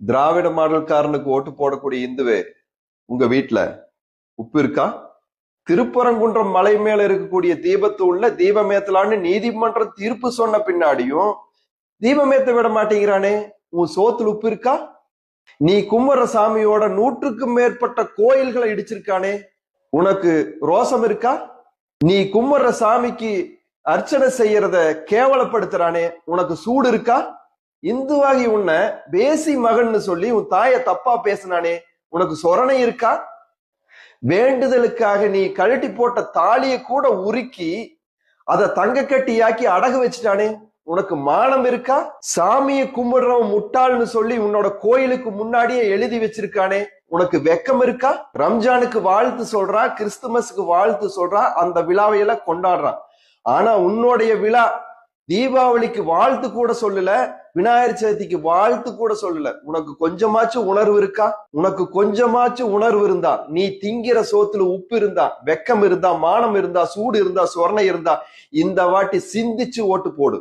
திராவிட மாடல்காரனுக்கு ஓட்டு போடக்கூடிய இந்துவே, உங்க வீட்டுல உப்பு இருக்கா? திருப்பரங்குன்றம் மலை மேல இருக்கக்கூடிய தீபத்தூள்ல தீபமேத்தலான்னு நீதிமன்றம் தீர்ப்பு சொன்ன பின்னாடியும் தீபமேத்த விட மாட்டேங்கிறானே, உன் சோத்துல உப்பு இருக்கா? நீ கும்புற சாமியோட 100க்கும் மேற்பட்ட கோயில்களை இடிச்சிருக்கானே, உனக்கு ரோசம் இருக்கா? நீ கும்புற சாமிக்கு அர்ச்சனை செய்யறத கேவலப்படுத்துறானே, உனக்கு சூடு இருக்கா? இந்துவாகி உன்னை பேசி மகன்னு சொல்லி உன் தாய தப்பா பேசினானே, உனக்கு சொரணை இருக்கா? வேண்டுதலுக்காக நீ கழட்டி போட்ட தாலிய கூட உருக்கி அதை தங்க கட்டியாக்கி அடகு வச்சுட்டானே, உனக்கு மானம் இருக்கா? சாமியை கும்பிடுறவன் முட்டாள்னு சொல்லி உன்னோட கோயிலுக்கு முன்னாடியே எழுதி வச்சிருக்கானே, உனக்கு வெக்கம் இருக்கா? ரம்ஜானுக்கு வாழ்த்து சொல்றா, கிறிஸ்துமஸுக்கு வாழ்த்து சொல்றா, அந்த விழாவையெல்லாம் கொண்டாடுறான். ஆனா உன்னுடைய விழா தீபாவளிக்கு வாழ்த்து கூட சொல்லல, விநாயகர் சதுர்த்திக்கு வாழ்த்து கூட சொல்லல. உனக்கு கொஞ்சமாச்சும் உணர்வு இருக்கா? உனக்கு கொஞ்சமாச்சும் உணர்வு இருந்தா, நீ திங்கிற சோத்துல உப்பு இருந்தா, வெக்கம் இருந்தா, மானம் இருந்தா, சூடு இருந்தா, சொர்ணை இருந்தா, இந்த வாட்டி சிந்திச்சு ஓட்டு போடு.